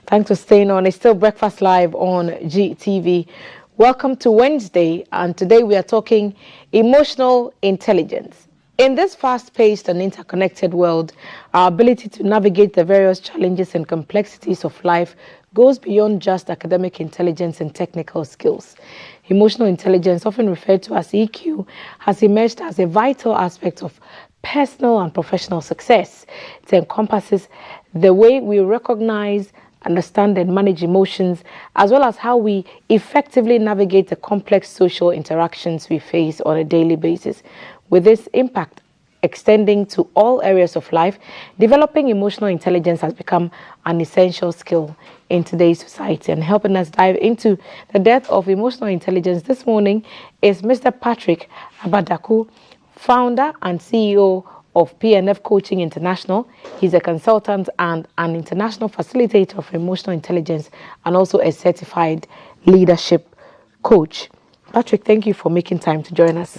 Thanks for staying on. It's still Breakfast Live on GTV. Welcome to Wednesday, and today we are talking emotional intelligence. In this fast-paced and interconnected world, our ability to navigate the various challenges and complexities of life goes beyond just academic intelligence and technical skills. Emotional intelligence, often referred to as EQ, has emerged as a vital aspect of personal and professional success. It encompasses the way we recognize, understand and manage emotions, as well as how we effectively navigate the complex social interactions we face on a daily basis. With this impact extending to all areas of life, developing emotional intelligence has become an essential skill in today's society. And helping us dive into the depth of emotional intelligence this morning is Mr. Patrick Abadaku, founder and CEO of PNF Coaching International. He's a consultant and an international facilitator of emotional intelligence and also a certified leadership coach. Patrick, thank you for making time to join us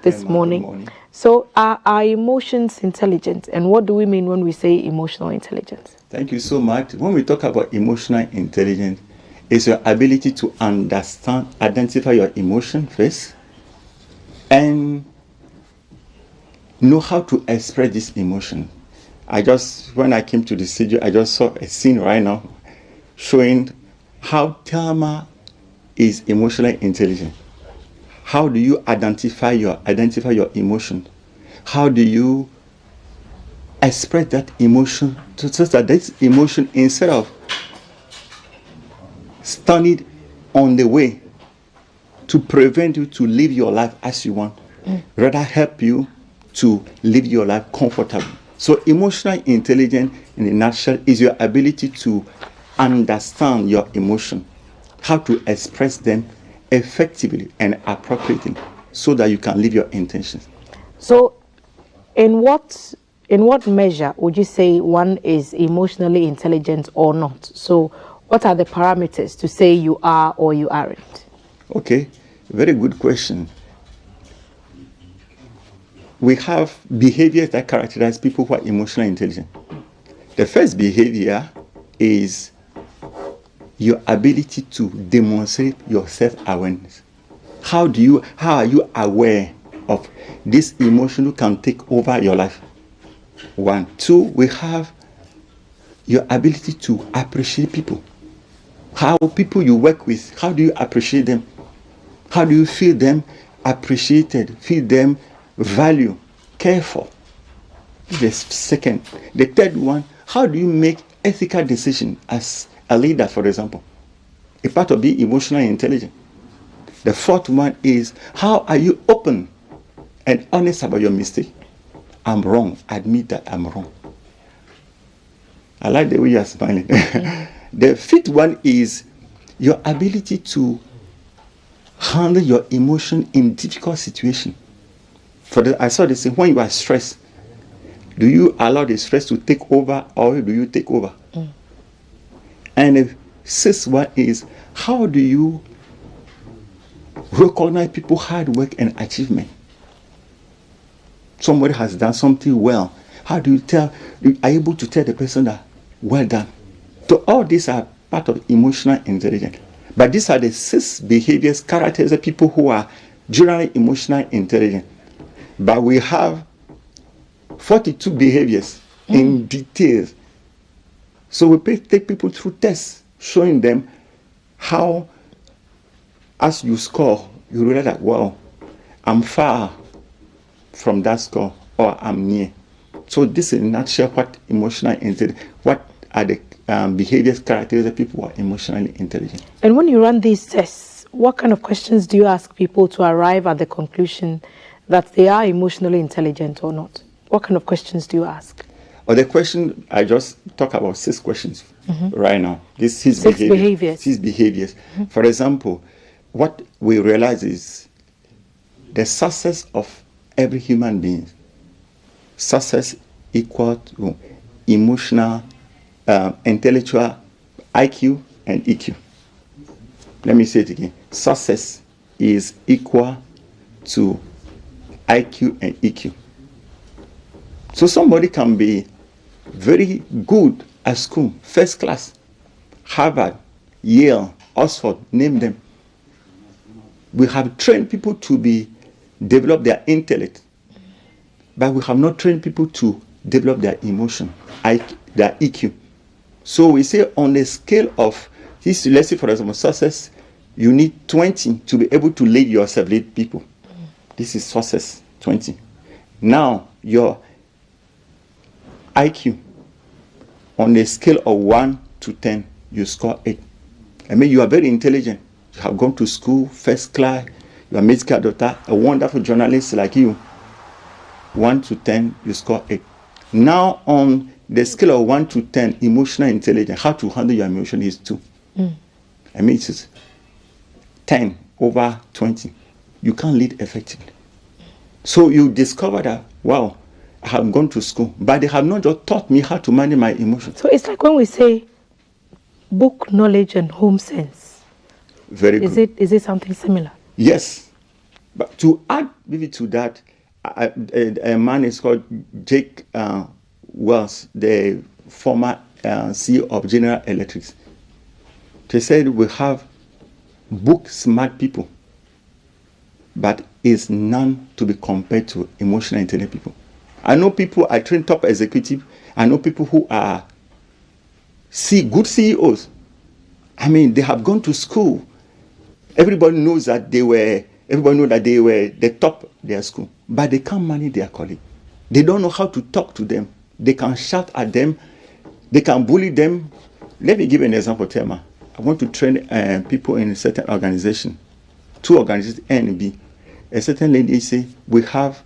this morning. Good morning. So are emotions intelligent, and what do we mean when we say emotional intelligence? Thank you so much. When we talk about emotional intelligence, it's your ability to understand, identify your emotion first, and know how to express this emotion. When I came to the studio, I just saw a scene right now showing how Thelma is emotionally intelligent. How do you identify your emotion? How do you express that emotion so that this emotion, instead of standing on the way to prevent you to live your life as you want, rather help you to live your life comfortably. So emotional intelligence in a nutshell is your ability to understand your emotion, how to express them effectively and appropriately so that you can live your intentions. So in what measure would you say one is emotionally intelligent or not? So what are the parameters to say you are or you aren't? Okay, very good question. We have behaviors that characterize people who are emotionally intelligent. The first behavior is your ability to demonstrate your self-awareness. How are you aware of this emotion who can take over your life? 1. 2, we have your ability to appreciate people. How people you work with, how do you appreciate them? How do you feel them appreciated, feel them value, care for? The second. The third one, how do you make ethical decisions as a leader, for example? A part of being emotionally intelligent. The fourth one is, how are you open and honest about your mistake? I'm wrong. Admit that I'm wrong. I like the way you are smiling. The fifth one is your ability to handle your emotion in difficult situations. I saw this thing, when you are stressed, do you allow the stress to take over or do you take over? And the sixth one is, how do you recognize people's hard work and achievement? Somebody has done something well. How do you are able to tell the person that, well done? So all these are part of emotional intelligence. But these are the 6 behaviors, characters of people who are generally emotional intelligent. But we have 42 behaviors in details. So we take people through tests, showing them how, as you score, you realize that, well, I'm far from that score, or I'm near. So this is in a nutshell what emotional intelligence, what are the behaviors, characteristics of people who are emotionally intelligent. And when you run these tests, what kind of questions do you ask people to arrive at the conclusion that they are emotionally intelligent or not? What kind of questions do you ask? Or the question, I just talk about 6 questions right now. This is 6 behaviors. 6 behaviors. For example, what we realize is the success of every human being, success equal to emotional, intellectual IQ and EQ. Let me say it again. Success is equal to IQ and EQ. So somebody can be very good at school, first class, Harvard, Yale, Oxford, name them. We have trained people to develop their intellect, but we have not trained people to develop their emotion, their EQ. So we say on a scale of this, let's say for example, success, you need 20 to be able to lead yourself, lead people. This is success, 20. Now, your IQ, on a scale of 1 to 10, you score 8. I mean, you are very intelligent. You have gone to school, first class, you are a medical doctor, a wonderful journalist like you. 1 to 10, you score 8. Now, on the scale of 1 to 10, emotional intelligence, how to handle your emotion is 2. I mean, it's 10 over 20. You can't lead effectively. So you discover that, wow, I have gone to school, but they have not just taught me how to manage my emotions. So it's like when we say book knowledge and home sense. Very good. Is it something similar? Yes. But to add maybe to that, a man is called Jake Wells, the former CEO of General Electric. They said we have book smart people, but is none to be compared to emotional intelligent people. I know people, I train top executive. I know people who are good CEOs. I mean, they have gone to school. Everybody knows that they were the top of their school, but they can't manage their colleagues. They don't know how to talk to them. They can shout at them. They can bully them. Let me give an example, Tema. I want to train people in a certain organization, 2 organizations, A and B. A certain lady say, we have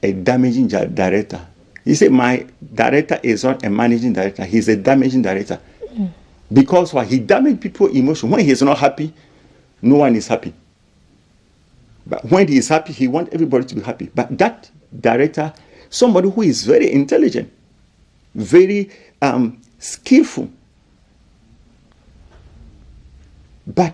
a damaging director. He said, my director is not a managing director. He's a damaging director. Because why? He damages people's emotion. When he's not happy, no one is happy. But when he is happy, he wants everybody to be happy. But that director, somebody who is very intelligent, very skillful, but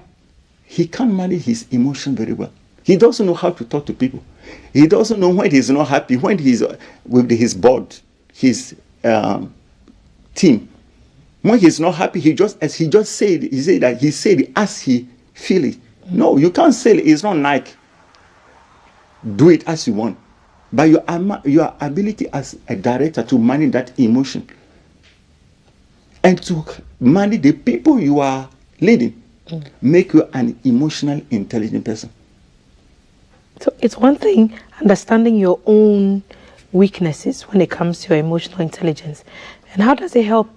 he can't manage his emotion very well. He doesn't know how to talk to people. He doesn't know when he's not happy, when he's with his board, his team. When he's not happy, he said as he feel it. No, you can't say it. It's not like do it as you want. But your ability as a director to manage that emotion and to manage the people you are leading make you an emotional intelligent person. So it's one thing understanding your own weaknesses when it comes to your emotional intelligence. And how does it help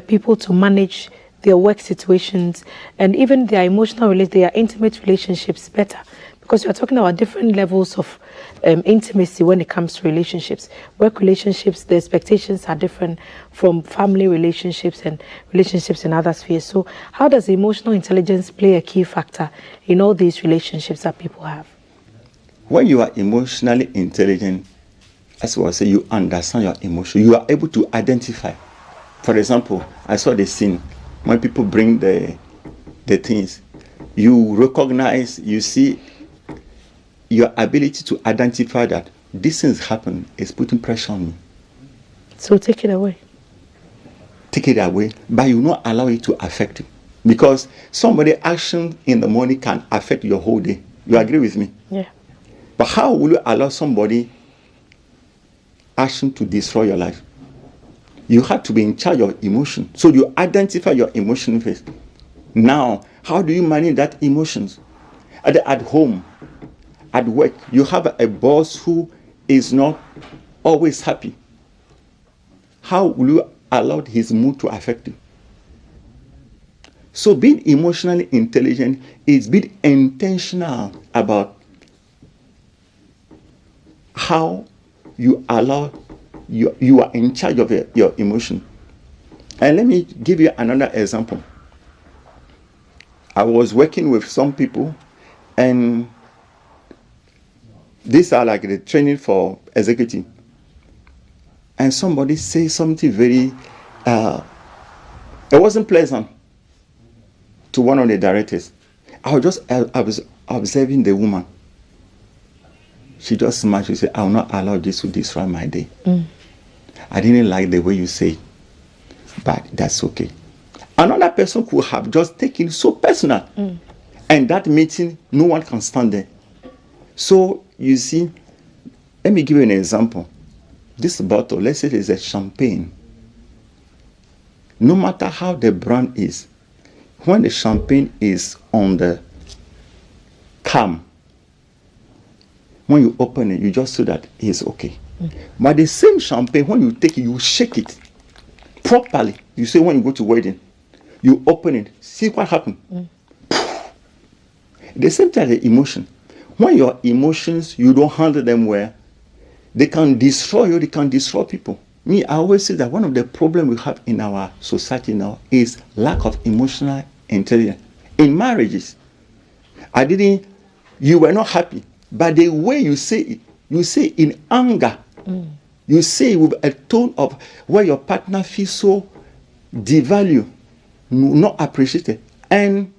people to manage their work situations and even their their intimate relationships better? Because you're talking about different levels of intimacy when it comes to relationships. Work relationships, the expectations are different from family relationships and relationships in other spheres. So how does emotional intelligence play a key factor in all these relationships that people have? When you are emotionally intelligent, as I say, you understand your emotion. You are able to identify. For example, I saw the scene when people bring the things. You recognize, you see your ability to identify that this thing's happened is putting pressure on me. So take it away. Take it away, but you not allow it to affect you. Because somebody's action in the morning can affect your whole day. You agree with me? Yeah. But how will you allow somebody action to destroy your life? You have to be in charge of emotion. So you identify your emotion first. Now, how do you manage that emotions? At home, at work, you have a boss who is not always happy. How will you allow his mood to affect you? So being emotionally intelligent is being intentional about how you allow you are in charge of your emotion. And let me give you another example. I was working with some people, and these are like the training for executive. And somebody says something very, it wasn't pleasant to one of the directors. I was observing the woman. She just smiled. She said, I will not allow this to destroy my day. I didn't like the way you say it, but that's okay. Another person could have just taken it so personal. And that meeting, no one can stand there. So, you see, let me give you an example. This bottle, let's say it's a champagne. No matter how the brand is, when the champagne is on the calm, when you open it, you just see that it's okay. But the same champagne, when you take it, you shake it properly. You say when you go to wedding, you open it, see what happened. The same time, the emotion. When your emotions, you don't handle them well, they can destroy you, they can destroy people. Me, I always say that one of the problems we have in our society now is lack of emotional intelligence. In marriages, you were not happy, but the way you say it, you say in anger. You say with a tone of where your partner feels so devalued, not appreciated, and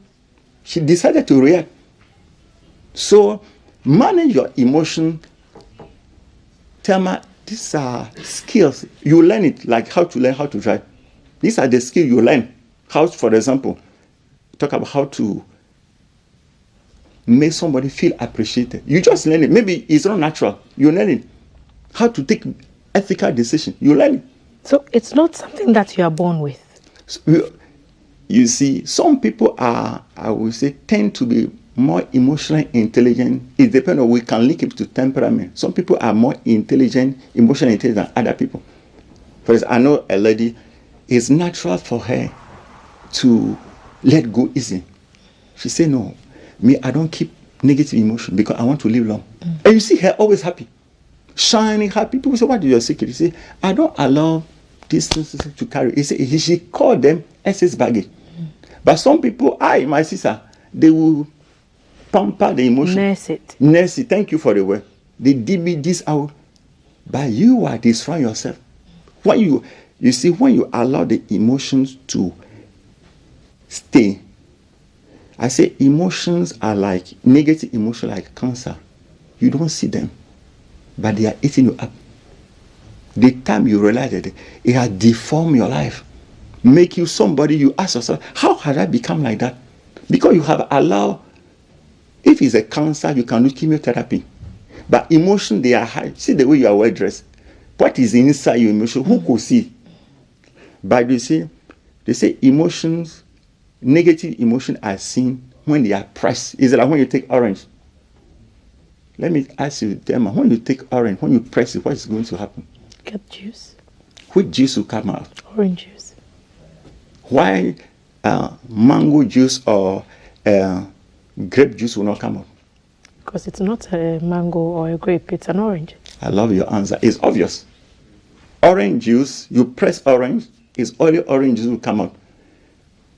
she decided to react. So manage your emotion. Thelma, these are skills. You learn it, like how to learn how to drive. These are the skills you learn. How, for example, talk about how to make somebody feel appreciated. You just learn it. Maybe it's not natural. You learn it. How to take ethical decision. You learn it. So it's not something that you are born with. So, you see, some people are, I would say, tend to be more emotionally intelligent. It depends on, we can link it to temperament. Some people are more intelligent, emotionally intelligent than other people. For example, I know a lady, it's natural for her to let go easy. She say, no, me, I don't keep negative emotion because I want to live long. And you see her always happy, shining, happy. People say, what is your secret? You say, I don't allow these things to carry. He say, she called them excess baggage. But some people, my sister, they will pamper the emotion. Nurse it. Thank you for the word. They did me this out. But you are destroying yourself. When you see, when you allow the emotions to stay, I say emotions are like negative emotion, like cancer. You don't see them, but they are eating you up. The time you realize that it has deformed your life, make you somebody, you ask yourself, how had I become like that? Because you have allowed. If it's a cancer, you can do chemotherapy. But emotion, they are high. See the way you are well dressed. What is inside your emotion? Who could see? But you see, they say emotions, negative emotion are seen when they are pressed. It's like when you take orange. Let me ask you, Thelma, when you take orange, when you press it, what is going to happen? Get juice. Which juice will come out? Orange juice. Why mango juice or grape juice will not come out? Because it's not a mango or a grape, it's an orange. I love your answer. It's obvious. Orange juice, you press orange, it's only orange juice will come out.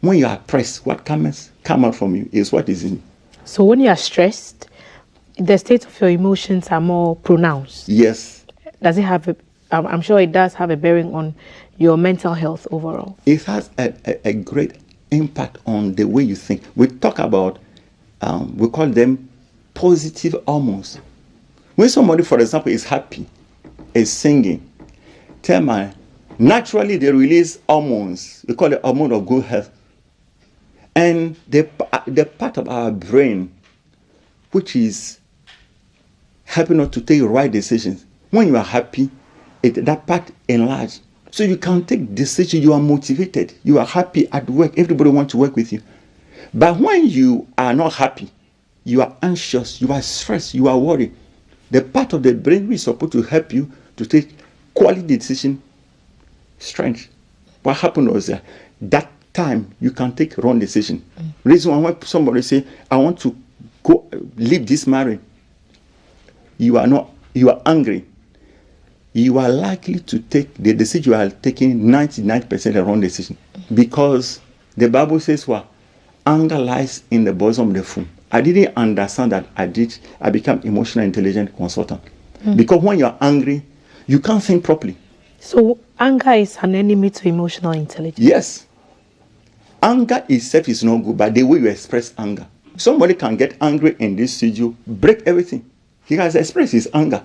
When you are pressed, what come out from you is what is in you. So when you are stressed, the state of your emotions are more pronounced. Yes. Does it have I'm sure it does have a bearing on your mental health overall. It has a great impact on the way you think. We talk about, we call them positive hormones. When somebody, for example, is happy, is singing, Thelma, naturally they release hormones. We call it hormone of good health. And the part of our brain which is helping us to take right decisions. When you are happy, that part enlarges. So you can take decisions, you are motivated, you are happy at work, everybody wants to work with you. But when you are not happy, you are anxious, you are stressed, you are worried, the part of the brain which is supposed to help you to take quality decision, strange. What happened was that time you can take wrong decision. Reason why when somebody say, I want to go leave this marriage, you are angry. You are likely to take the decision you are taking 99% the wrong decision. Because the Bible says what? Anger lies in the bosom of the fool. I didn't understand that I became emotional intelligent consultant. Because when you're angry, you can't think properly. So anger is an enemy to emotional intelligence? Yes. Anger itself is not good, but the way you express anger. Somebody can get angry in this studio, break everything. He has expressed his anger.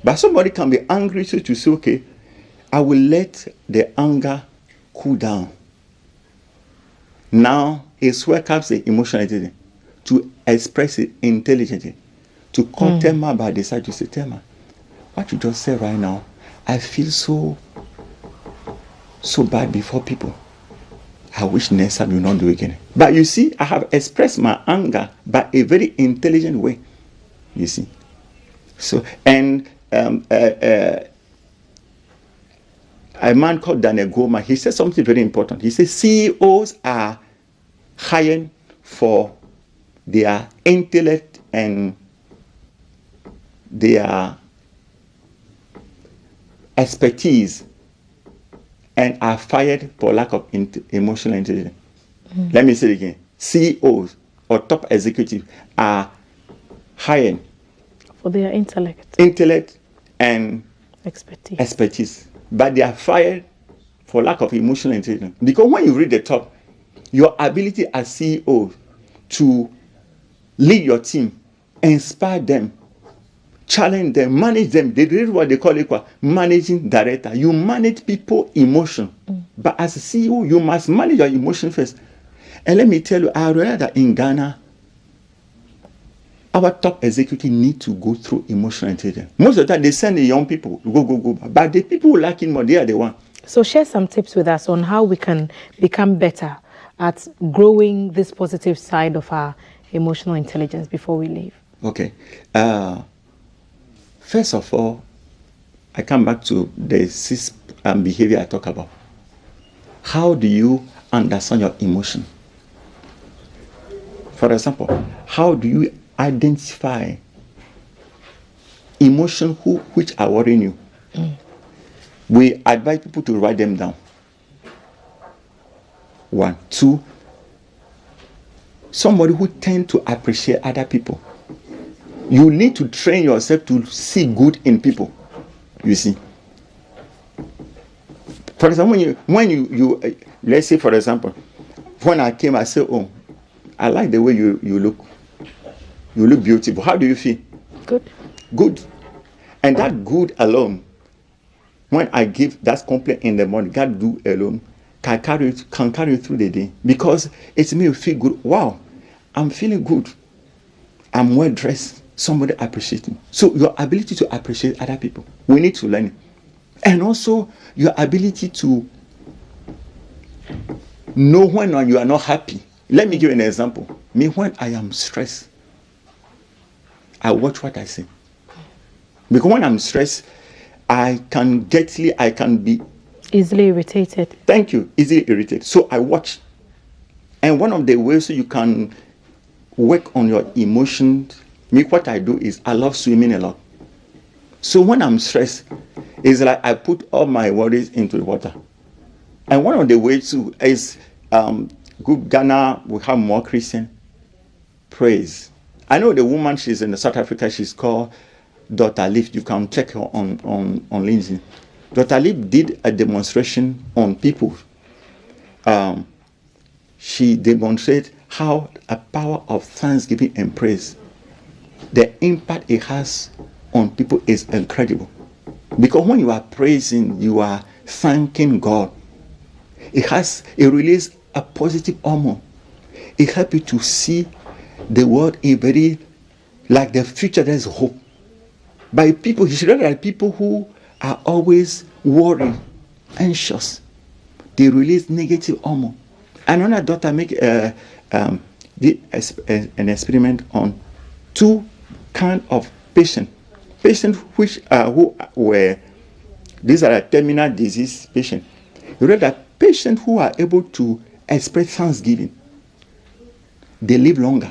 But somebody can be angry to say, okay, I will let the anger cool down. Now is where comes the emotional intelligence to express it intelligently. To call Tema by the side to say, Tema, what you just said right now, I feel so bad before people. I wish next time you not do it again. But you see, I have expressed my anger by a very intelligent way. You see. So, and a man called Daniel Goma, he said something very important. He said CEOs are hired for their intellect and their expertise, and are fired for lack of emotional intelligence. Let me say it again. CEOs or top executives are hired for their intellect and expertise, but they are fired for lack of emotional intelligence. Because when you read the top, your ability as CEO to lead your team, inspire them, challenge them, manage them. They did what they call it managing director. You manage people emotion. But as a CEO, you must manage your emotion first. And let me tell you, I realized that in Ghana, our top executives need to go through emotional intelligence. Most of the time, they send the young people, go. But the people who lack it more, they are the one. So share some tips with us on how we can become better at growing this positive side of our emotional intelligence before we leave. Okay. First of all, I come back to the sixth behavior I talk about. How do you understand your emotion? For example, how do you identify emotion which are worrying you? We advise people to write them down. 1, 2, somebody who tend to appreciate other people. You need to train yourself to see good in people. You see. For example, when you let's say, for example, when I came, I said, oh, I like the way you look. You look beautiful. How do you feel? Good. And that good alone, when I give that compliment in the morning, God do alone, can carry you through the day. Because it makes you feel good. Wow, I'm feeling good. I'm well dressed. Somebody appreciates me. So your ability to appreciate other people, we need to learn it. And also your ability to know when you are not happy. Let me give you an example. Me, when I am stressed, I watch what I say. Because when I'm stressed, I can be easily irritated. Thank you. Easily irritated. So I watch. And one of the ways you can work on your emotions, me, what I do is I love swimming a lot. So when I'm stressed, it's like I put all my worries into the water. And one of the ways too is good Ghana will have more Christian praise. I know the woman, she's in South Africa, she's called Dr. Leaf. You can check her on LinkedIn. Dr. Leaf did a demonstration on people. She demonstrated how a power of thanksgiving and praise, the impact it has on people is incredible. Because when you are praising, you are thanking God. It releases a positive hormone. It helps you to see the world in very, like the future, there's hope. By people, you should realize people who are always worried, anxious, they release negative hormone. And when a doctor did an experiment on 2 kinds of patients which who were, these are terminal disease patients. You read that patients who are able to express thanksgiving, they live longer.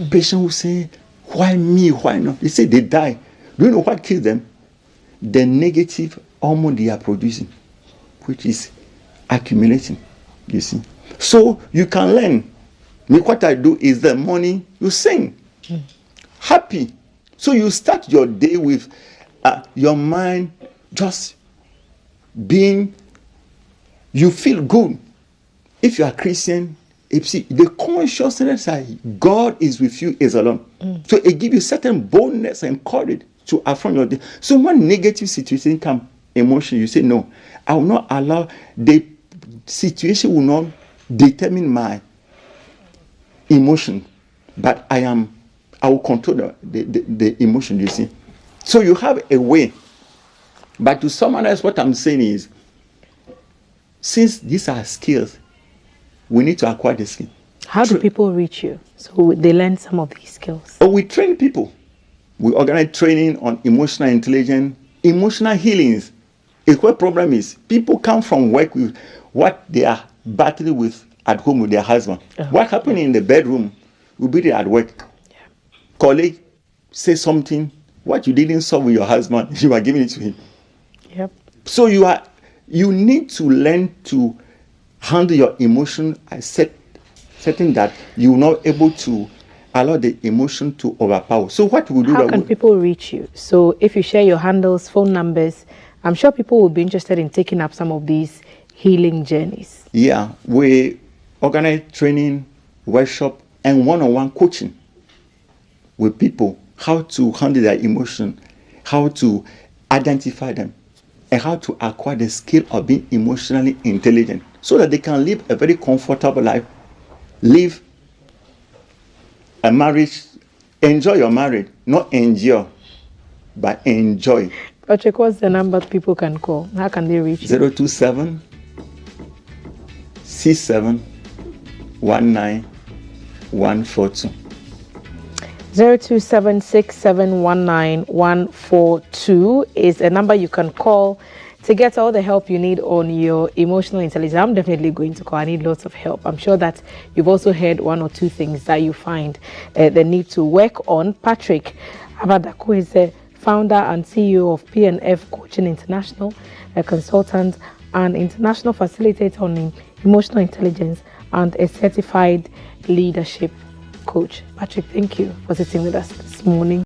Patients who say, why me, why not? They say they die. Do you know what kills them? The negative hormone they are producing, which is accumulating, you see. So you can learn. What I do is the morning you sing, happy. So you start your day with your mind just being, you feel good. If you are Christian, the consciousness that God is with you is alone. So it gives you certain boldness and courage to affront your day. So when negative situation come, emotion, you say, no, I will not allow, the situation will not determine my emotion, but I will control the emotion, you see. So you have a way. But to summarize, what I'm saying is, since these are skills, we need to acquire the skill. How do people reach you so they learn some of these skills? Oh, we train people. We organize training on emotional intelligence, emotional healings. It's what problem is. People come from work with what they are battling with at home with their husband. What happened in the bedroom will be there at work. Yeah. Colleague say something, what you didn't solve with your husband, you are giving it to him. Yep. So you need to learn to handle your emotion and setting that you're not able to allow the emotion to overpower. So what we do? How can people reach you? So if you share your handles, phone numbers, I'm sure people will be interested in taking up some of these healing journeys. Yeah, we organize training, workshop, and one-on-one coaching with people, how to handle their emotion, how to identify them, and how to acquire the skill of being emotionally intelligent so that they can live a very comfortable life, live a marriage, enjoy your marriage, not endure, but enjoy. Patrick, what's the number people can call? How can they reach you? 027 67 19 142. 0276719 is a number you can call to get all the help you need on your emotional intelligence. I'm definitely going to call. I need lots of help. I'm sure that you've also heard one or two things that you find the need to work on. Patrick Abadaku is the founder and CEO of P&F Coaching International, a consultant and international facilitator on emotional intelligence, and a certified leadership coach. Patrick, thank you for sitting with us this morning.